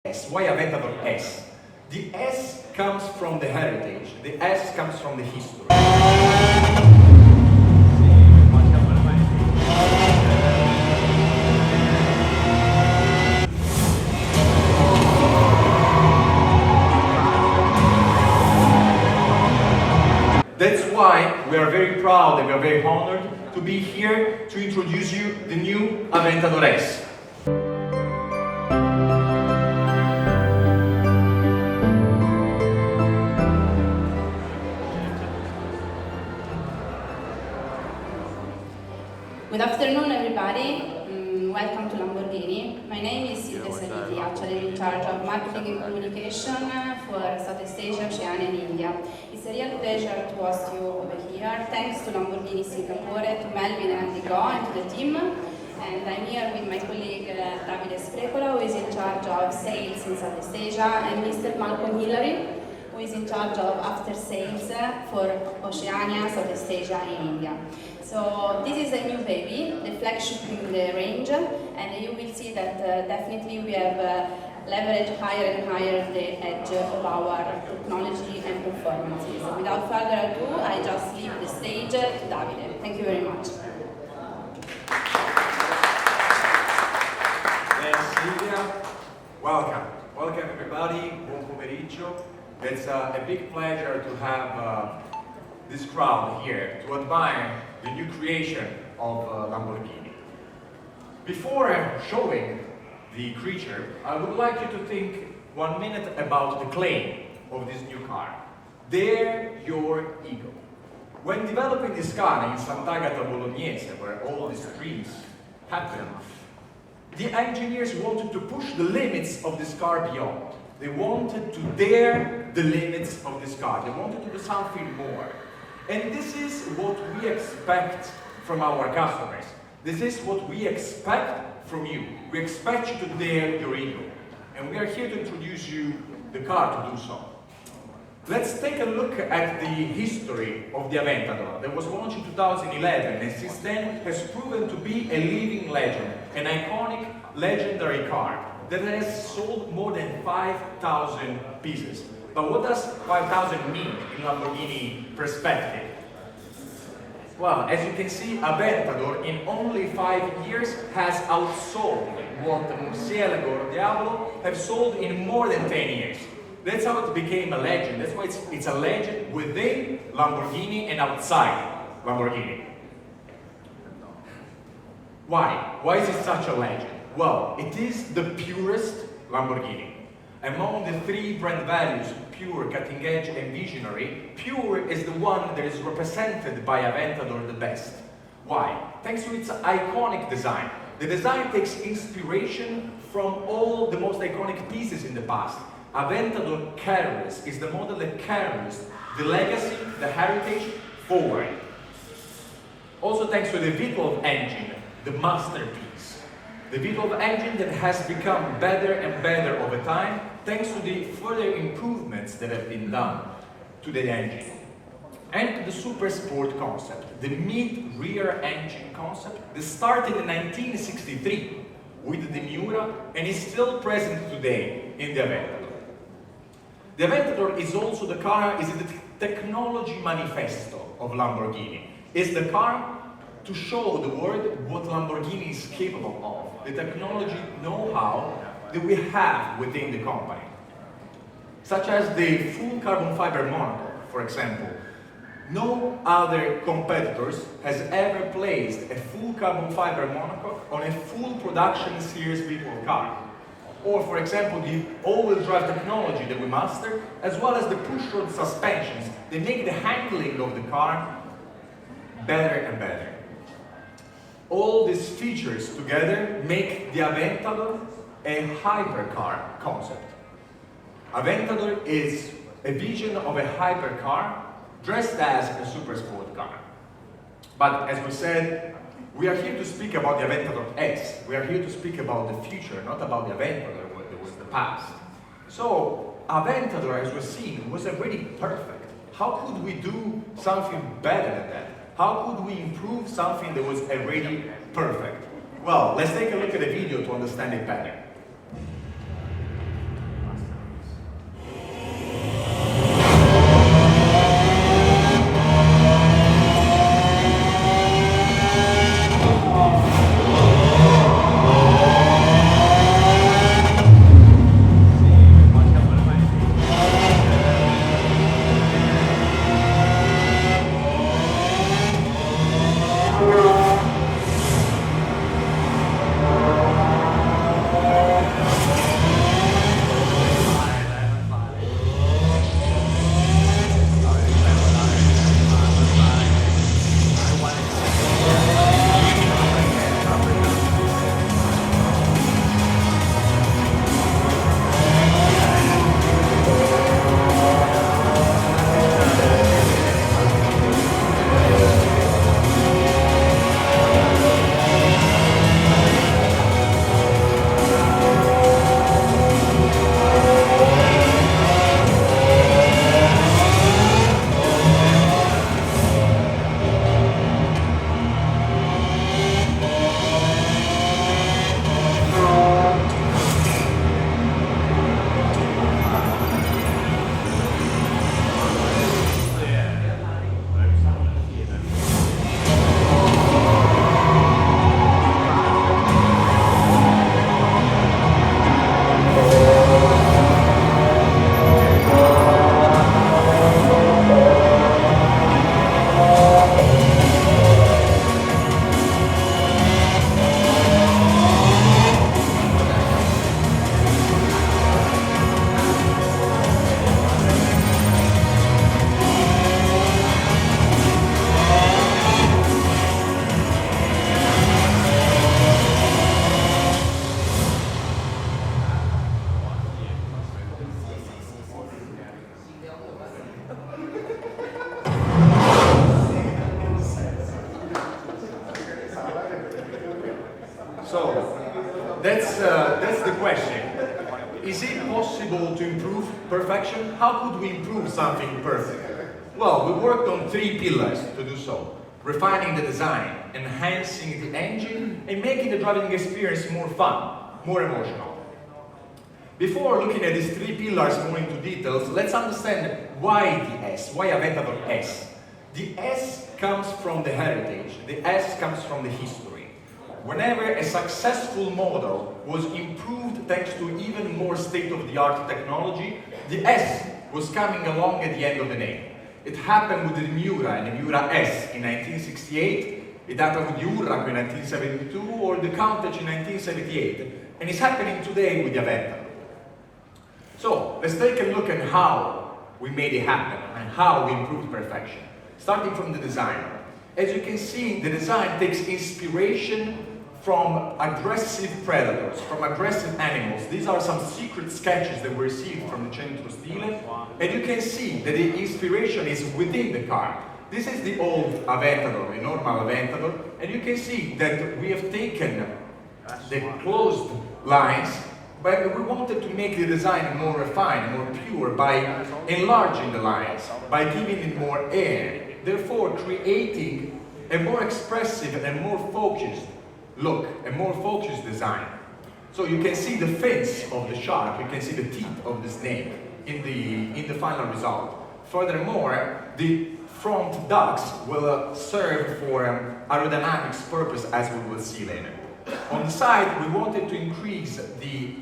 S. Why Aventador S? The S comes from the heritage, the S comes from the history. That's why we are very proud and we are very honored to be here to introduce you the new Aventador S. Good afternoon, everybody. Welcome to Lamborghini. My name is Saliti. Actually, I'm in charge of marketing and communication for Southeast Asia, Oceania, and India. It's a real pleasure to host you over here. Thanks to Lamborghini Singapore, to Melvin and Digo, and to the team. And I'm here with my colleague Davide Sprecola, who is in charge of sales in Southeast Asia, and Mr. Malcolm Hillary, who is in charge of after sales for Oceania, Southeast Asia, and India. So this is a new baby, the flagship in the range, and you will see that definitely we have leveraged higher and higher the edge of our technology and performances. So without further ado, I just leave the stage to Davide. Thank you very much. Thanks, Silvia. Welcome. Welcome, everybody. Buon pomeriggio. It's a big pleasure to have this crowd here to admire the new creation of Lamborghini. Before showing the creature, I would like you to think 1 minute about the claim of this new car. Dare your ego. When developing this car in Sant'Agata Bolognese, where all these dreams happened, the engineers wanted to push the limits of this car beyond. They wanted to dare the limits of this car. They wanted to do something more. And this is what we expect from our customers. This is what we expect from you. We expect you to dare your ego. And we are here to introduce you the car to do so. Let's take a look at the history of the Aventador that was launched in 2011 and since then has proven to be a living legend, an iconic, legendary car that has sold more than 5,000 pieces. But what does 5,000 mean in Lamborghini perspective? Well, as you can see, Aventador in only 5 years has outsold what the Murcielago or Diablo have sold in more than 10 years. That's how it became a legend. That's why it's a legend within Lamborghini and outside Lamborghini. Why? Why is it such a legend? Well, it is the purest Lamborghini. Among the three brand values, pure, cutting edge, and visionary, pure is the one that is represented by Aventador the best. Why? Thanks to its iconic design. The design takes inspiration from all the most iconic pieces in the past. Aventador carries, is the model that carries the legacy, the heritage forward. Also thanks to the V12 engine, the masterpiece. The V12 engine that has become better and better over time thanks to the further improvements that have been done to the engine. And to the super sport concept, the mid-rear engine concept that started in 1963 with the Miura and is still present today in the Aventador. The Aventador is also the car, is the technology manifesto of Lamborghini. It's the car to show the world what Lamborghini is capable of, the technology know-how that we have within the company. Such as the full carbon fiber monocoque, for example. No other competitors has ever placed a full carbon fiber monocoque on a full production series V12 car. Or for example, the all-wheel drive technology that we mastered, as well as the push-rod suspensions that make the handling of the car better and better. All these features together make the Aventador a hypercar concept. Aventador is a vision of a hypercar dressed as a super sport car. But as we said, we are here to speak about the Aventador S. We are here to speak about the future, not about the Aventador that was the past. So, Aventador, as we've seen, was already perfect. How could we do something better than that? How could we improve something that was already perfect? Well, let's take a look at the video to understand it better. Is it possible to improve perfection? How could we improve something perfect? Well, we worked on 3 pillars to do so. Refining the design, enhancing the engine, and making the driving experience more fun, more emotional. Before looking at these 3 pillars more into details, let's understand why the S, why Aventador S. The S comes from the heritage, the S comes from the history. Whenever a successful model was improved thanks to even more state-of-the-art technology, the S was coming along at the end of the name. It happened with the Miura and the Miura S in 1968, it happened with the Urraco in 1972, or the Countach in 1978, and it's happening today with the Aventador. So, let's take a look at how we made it happen and how we improved perfection. Starting from the design. As you can see, the design takes inspiration from aggressive predators, from aggressive animals. These are some secret sketches that we received from the Centro Stile. And you can see that the inspiration is within the car. This is the old Aventador, a normal Aventador. And you can see that we have taken the closed lines, but we wanted to make the design more refined, more pure by enlarging the lines, by giving it more air, therefore creating a more expressive and more focused look, a more focused design. So you can see the fins of the shark, you can see the teeth of the snake in the final result. Furthermore, the front ducts will serve for aerodynamics purpose, as we will see later. On the side, we wanted to increase the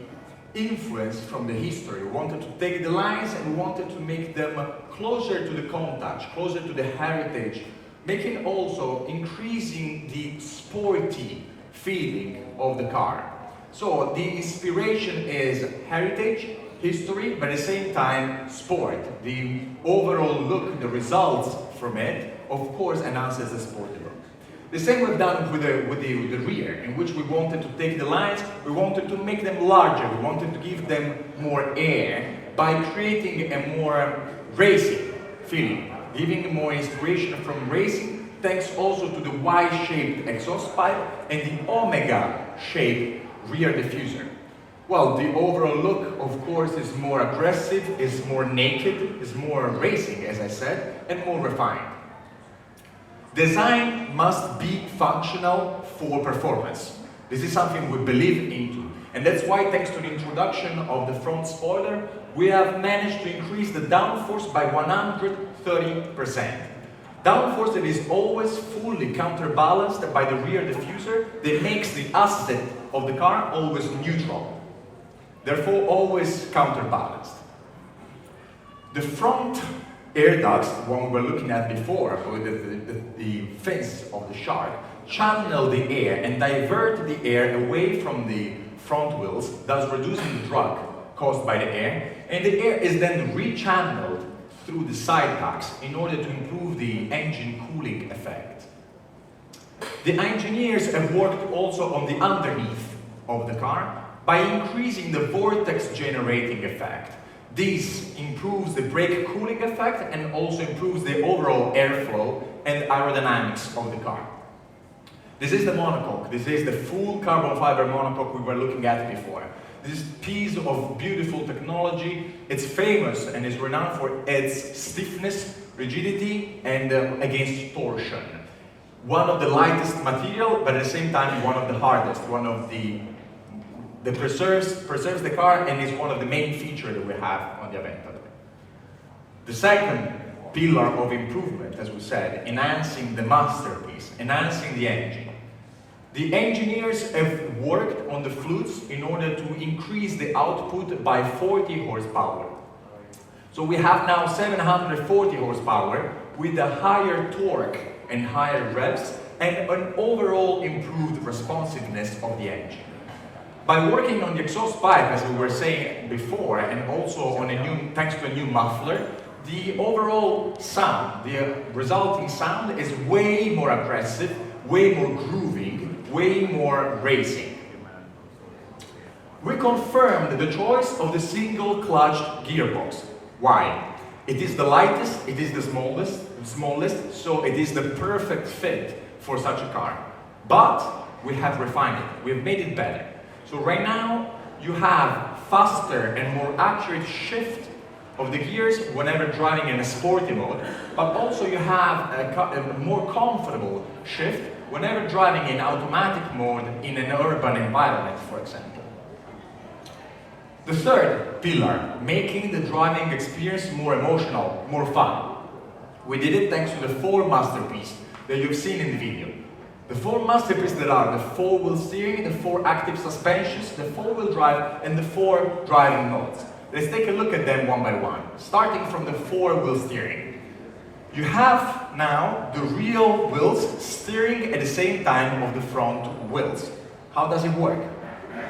influence from the history. We wanted to take the lines and we wanted to make them closer to the Countach, closer to the heritage, making also increasing the sporty feeling of the car. So the inspiration is heritage, history, but at the same time sport. The overall look, the results from it, of course, enhances the sporty look. The same we've done with the rear, in which we wanted to take the lines, we wanted to make them larger, we wanted to give them more air by creating a more racing feeling, giving more inspiration from racing, thanks also to the Y-shaped exhaust pipe and the Omega-shaped rear diffuser. Well, the overall look, of course, is more aggressive, is more naked, is more racing, as I said, and more refined. Design must be functional for performance. This is something we believe into. And that's why, thanks to the introduction of the front spoiler, we have managed to increase the downforce by 130%. Downforce that is always fully counterbalanced by the rear diffuser that makes the asset of the car always neutral. Therefore, always counterbalanced. The front air ducts, the one we were looking at before, with the fins of the shark, channel the air and divert the air away from the front wheels, thus reducing the drag caused by the air, and the air is then rechanneled through the side ducts in order to improve the engine cooling effect. The engineers have worked also on the underneath of the car by increasing the vortex generating effect. This improves the brake cooling effect and also improves the overall airflow and aerodynamics of the car. This is the monocoque. This is the full carbon fiber monocoque we were looking at before. This piece of beautiful technology, it's famous and is renowned for its stiffness, rigidity, and against torsion. One of the lightest material, but at the same time one of the hardest, one of the preserves the car and is one of the main features that we have on the Aventador. The second pillar of improvement, as we said, enhancing the masterpiece, enhancing the engine. The engineers have worked on the fluids in order to increase the output by 40 horsepower. So we have now 740 horsepower with a higher torque and higher revs and an overall improved responsiveness of the engine. By working on the exhaust pipe, as we were saying before, and also on thanks to a new muffler, the overall sound, the resulting sound is way more aggressive, way more grooving, way more racing. We confirmed the choice of the single clutch gearbox. Why? It is the lightest, it is the smallest, so it is the perfect fit for such a car. But we have refined it, we have made it better. So right now, you have faster and more accurate shift of the gears whenever driving in a sporty mode, but also you have a more comfortable shift whenever driving in automatic mode in an urban environment, for example. The third pillar, making the driving experience more emotional, more fun. We did it thanks to the 4 masterpieces that you've seen in the video. The 4 masterpieces that are the 4-wheel steering, the 4 active suspensions, the 4-wheel drive, and the 4 driving modes. Let's take a look at them one by one, starting from the 4-wheel steering. You have now the real wheels steering at the same time of the front wheels. How does it work?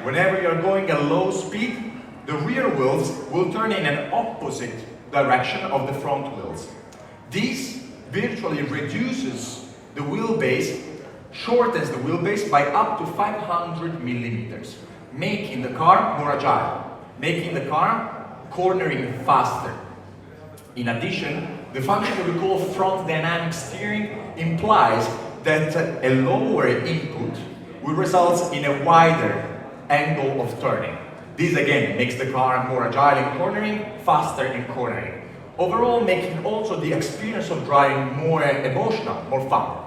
Whenever you're going at low speed, the rear wheels will turn in an opposite direction of the front wheels. This virtually reduces the wheelbase, shortens the wheelbase by up to 500 millimeters, making the car more agile, making the car cornering faster. In addition, the function that we call front dynamic steering implies that a lower input will result in a wider angle of turning. This again makes the car more agile in cornering, faster in cornering. Overall, making also the experience of driving more emotional, more fun.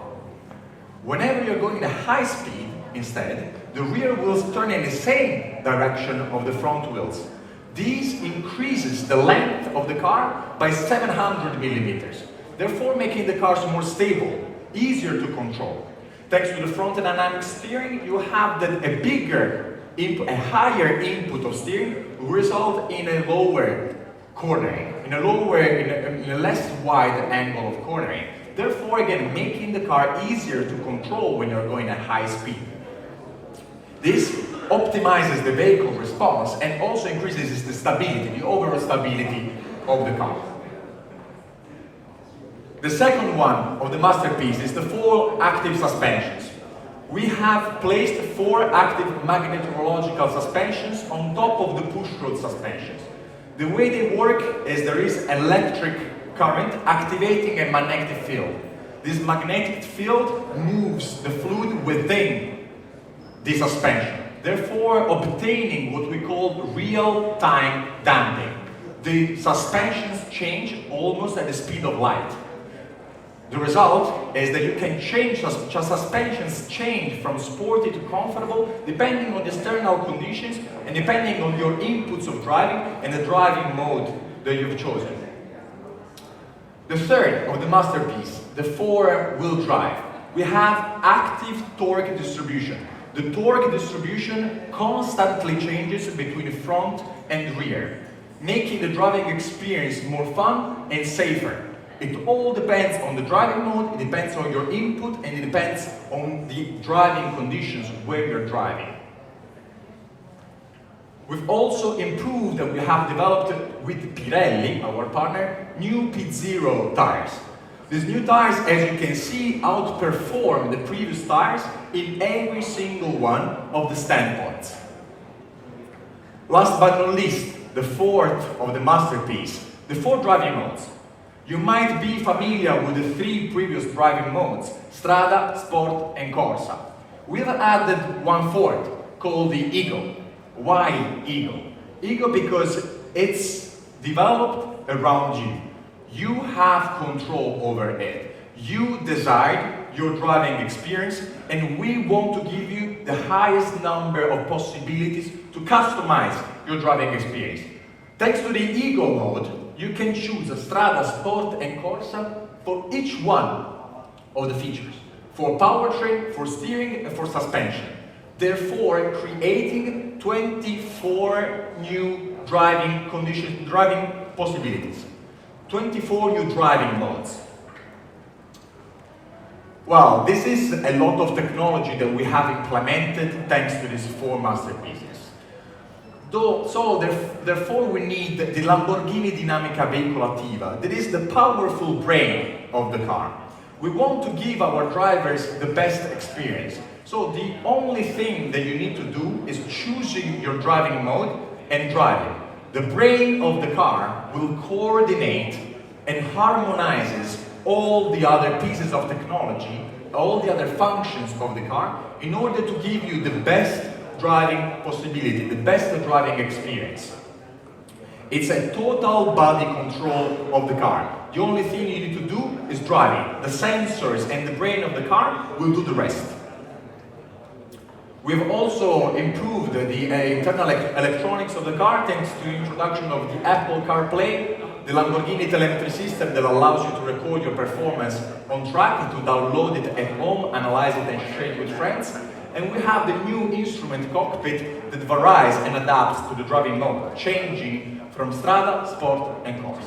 Whenever you're going at high speed, instead, the rear wheels turn in the same direction of the front wheels. This increases the length of the car by 700 millimeters, therefore making the cars more stable, easier to control. Thanks to the front dynamic steering, you have a higher input of steering will result in a lower cornering, in a less wide angle of cornering. Therefore, again, making the car easier to control when you're going at high speed. This optimizes the vehicle response and also increases the stability, the overall stability of the car. The second one of the masterpiece is the 4 active suspensions. We have placed 4 active magnetorological suspensions on top of the push-rod suspensions. The way they work is there is electric current activating a magnetic field. This magnetic field moves the fluid within the suspension, therefore obtaining what we call real-time damping. The suspensions change almost at the speed of light. The result is that you can change, suspensions change from sporty to comfortable depending on the external conditions and depending on your inputs of driving and the driving mode that you've chosen. The third of the masterpiece, the 4-wheel drive. We have active torque distribution. The torque distribution constantly changes between front and rear, making the driving experience more fun and safer. It all depends on the driving mode, it depends on your input, and it depends on the driving conditions where you're driving. We've also improved and we have developed with Pirelli, our partner, new P0 tires. These new tires, as you can see, outperform the previous tires in every single one of the standpoints. Last but not least, the 4th of the masterpiece, the 4 driving modes. You might be familiar with the 3 previous driving modes, Strada, Sport and Corsa. We've added one 4th, called the Ego. Why Ego? Ego because it's developed around you. You have control over it. You decide your driving experience, and we want to give you the highest number of possibilities to customize your driving experience. Thanks to the Ego mode, you can choose a Strada, Sport and Corsa for each one of the features. For powertrain, for steering and for suspension. Therefore, creating 24 new driving conditions, driving possibilities. 24 new driving modes. Well, this is a lot of technology that we have implemented thanks to these 4 masterpieces. Therefore we need the Lamborghini Dinamica Veicolativa. That is the powerful brain of the car. We want to give our drivers the best experience. So the only thing that you need to do is choosing your driving mode and driving. The brain of the car will coordinate and harmonizes all the other pieces of technology, all the other functions of the car in order to give you the best driving possibility, the best driving experience. It's a total body control of the car. The only thing you need to do is driving. The sensors and the brain of the car will do the rest. We've also improved the internal electronics of the car thanks to the introduction of the Apple CarPlay, the Lamborghini telemetry system that allows you to record your performance on track and to download it at home, analyze it and share it with friends. And we have the new instrument cockpit that varies and adapts to the driving mode, changing from Strada, Sport and Course.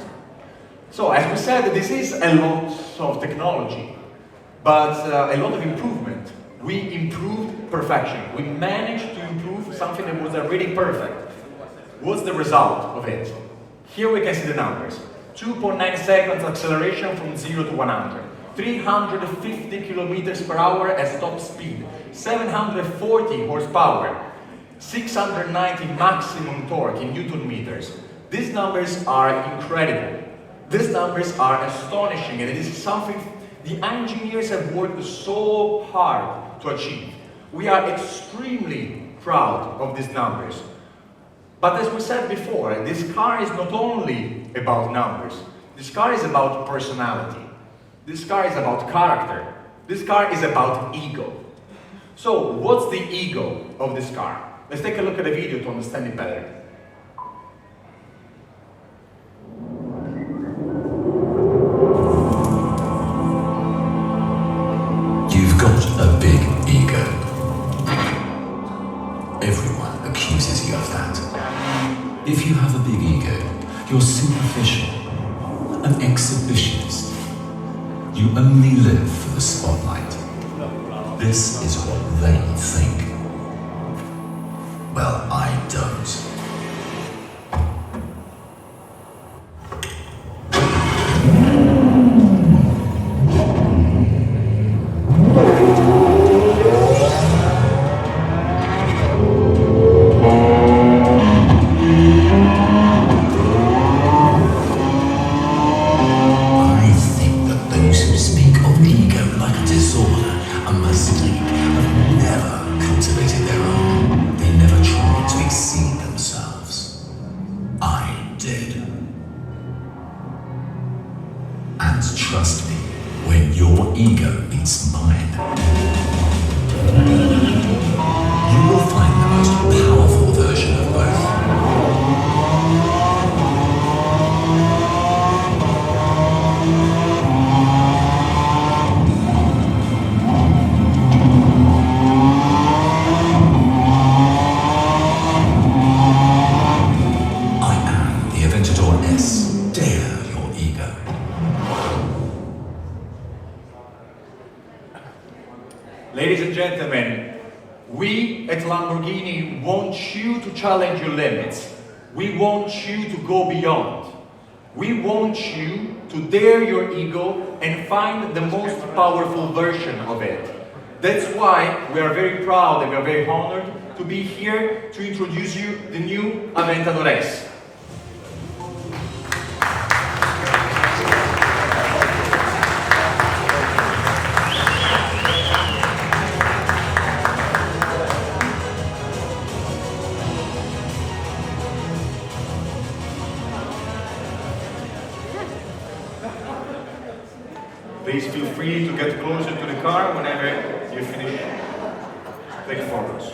So as we said, this is a lot of technology, but a lot of improvement. We improved perfection. We managed to improve something that was already perfect. What's the result of it? Here we can see the numbers. 2.9 seconds acceleration from 0 to 100. 350 kilometers per hour as top speed. 740 horsepower. 690 maximum torque in Newton meters. These numbers are incredible. These numbers are astonishing, and it is something the engineers have worked so hard to achieve. We are extremely proud of these numbers. But as we said before, this car is not only about numbers. This car is about personality. This car is about character. This car is about ego. So, what's the ego of this car? Let's take a look at the video to understand it better. You've got a big ego. Everyone accuses you of that. If you have a big ego, you're superficial, an exhibitionist. You only live for the spotlight. This is what they think. Well, I don't. Ladies and gentlemen, we at Lamborghini want you to challenge your limits. We want you to go beyond. We want you to dare your ego and find the most powerful version of it. That's why we are very proud and we are very honored to be here to introduce you the new Aventador S. Please feel free to get closer to the car whenever you finish taking photos.